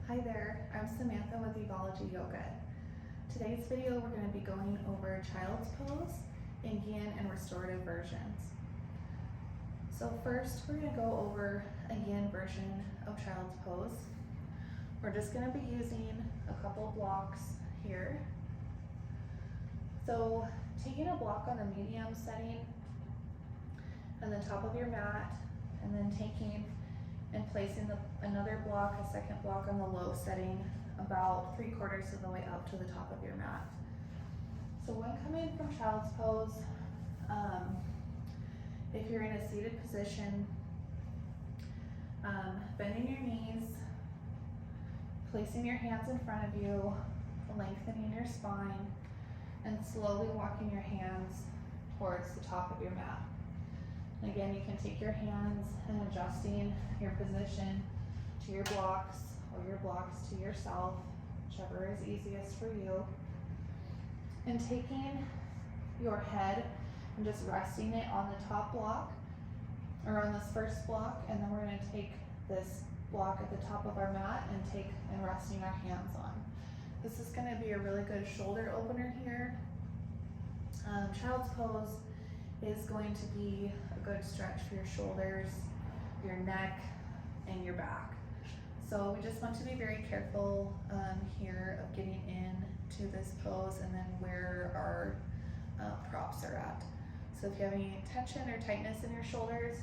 Hi there, I'm Samantha with Evology Yoga. Today's video we're going to be going over Child's Pose in Yin and Restorative versions. So first we're going to go over a Yin version of Child's Pose. We're just going to be using a couple blocks here. So taking a block on the medium setting on the top of your mat, and then taking and placing another block, a second block on the low setting, about 3/4 of the way up to the top of your mat. So when coming from Child's Pose, if you're in a seated position, bending your knees, placing your hands in front of you, lengthening your spine, and slowly walking your hands towards the top of your mat. And again, you can take your hands and adjusting your position to your blocks or your blocks to yourself, whichever is easiest for you. And taking your head and just resting it on the top block or on this first block, and then we're going to take this block at the top of our mat and resting our hands on. This is going to be a really good shoulder opener here. Child's Pose is going to be a good stretch for your shoulders, your neck, and your back. So we just want to be very careful here of getting into this pose and then where our props are at. So if you have any tension or tightness in your shoulders,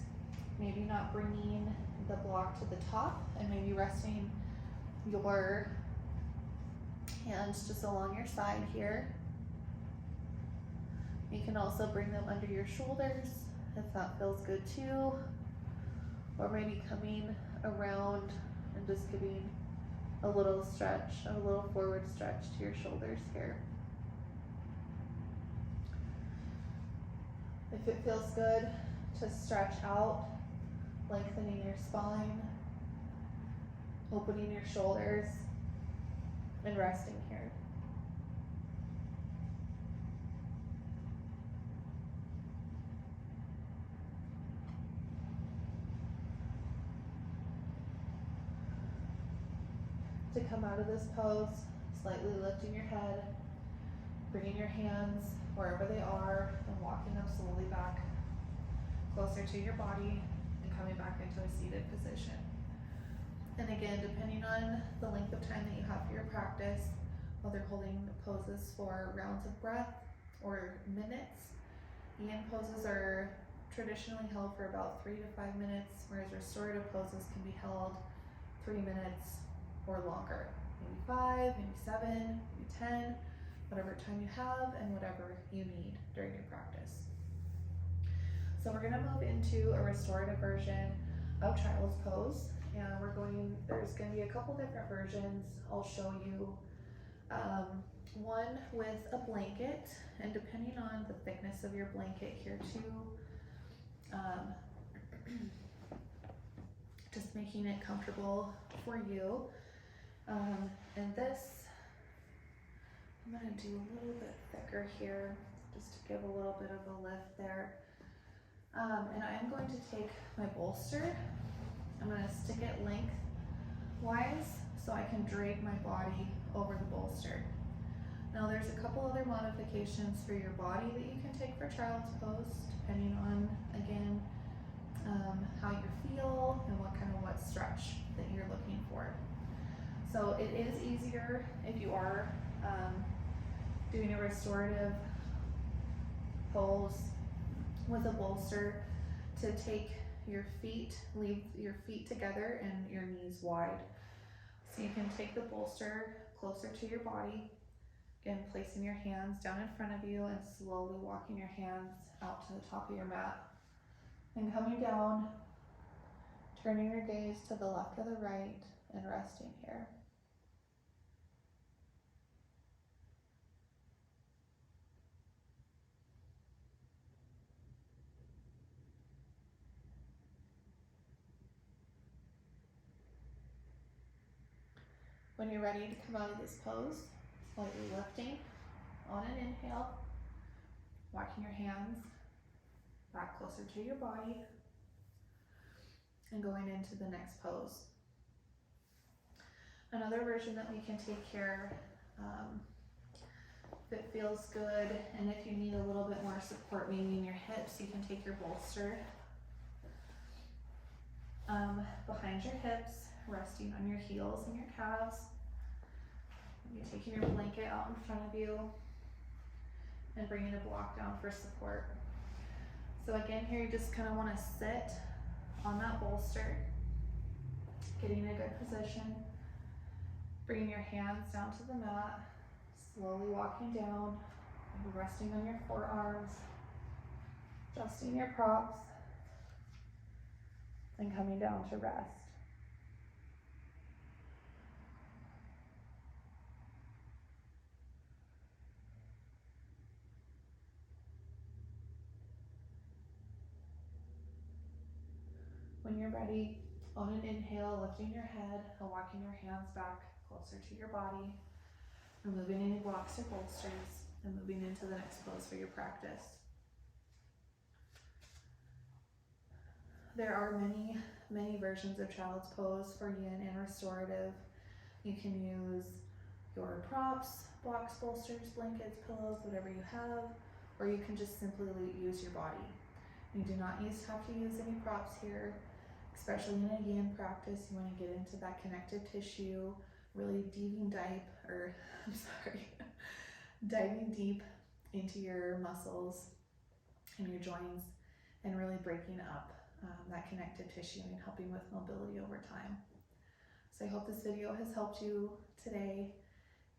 maybe not bringing the block to the top and maybe resting your hands just along your side here. You can also bring them under your shoulders if that feels good too, or maybe coming around and just giving a little stretch, a little forward stretch to your shoulders here. If it feels good to stretch out, lengthening your spine, opening your shoulders, and resting here. To come out of this pose, slightly lifting your head, bringing your hands wherever they are and walking them slowly back closer to your body and coming back into a seated position. And again, depending on the length of time that you have for your practice, whether holding poses for rounds of breath or minutes, Yin poses are traditionally held for about 3 to 5 minutes, whereas restorative poses can be held 3 minutes or longer, maybe 5, maybe 7, maybe 10, whatever time you have and whatever you need during your practice. So we're going to move into a restorative version of Child's Pose, and there's going to be a couple different versions. I'll show you one with a blanket, and depending on the thickness of your blanket here too, just making it comfortable for you. And this, I'm going to do a little bit thicker here just to give a little bit of a lift there. And I'm going to take my bolster, I'm going to stick it lengthwise so I can drape my body over the bolster. Now there's a couple other modifications for your body that you can take for Child's Pose, depending on, again, how you feel and what stretch that you're looking for. So it is easier if you are doing a restorative pose with a bolster to take your feet, leave your feet together and your knees wide. So you can take the bolster closer to your body, again placing your hands down in front of you and slowly walking your hands out to the top of your mat. And coming down, turning your gaze to the left or the right and resting here. When you're ready to come out of this pose, slightly lifting on an inhale, walking your hands back closer to your body, and going into the next pose. Another version that we can take care, if it feels good, and if you need a little bit more support maybe in your hips, you can take your bolster behind your hips, resting on your heels and your calves. You're taking your blanket out in front of you and bringing a block down for support. So again, here you just kind of want to sit on that bolster, getting a good position, bringing your hands down to the mat, slowly walking down, resting on your forearms, adjusting your props, and coming down to rest. When you're ready, on an inhale, lifting your head and walking your hands back closer to your body, removing any blocks or bolsters, and moving into the next pose for your practice. There are many, many versions of child's pose for yin and restorative. You can use your props, blocks, bolsters, blankets, pillows, whatever you have, or you can just simply use your body. You do not have to use any props here, especially in a yin practice. You want to get into that connective tissue, really diving deep into your muscles and your joints, and really breaking up that connective tissue and helping with mobility over time. So I hope this video has helped you today,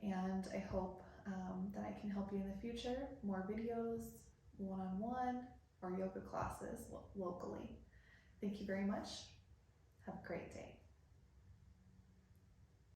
and I hope that I can help you in the future. More videos, one-on-one, or yoga classes locally. Thank you very much. Have a great day.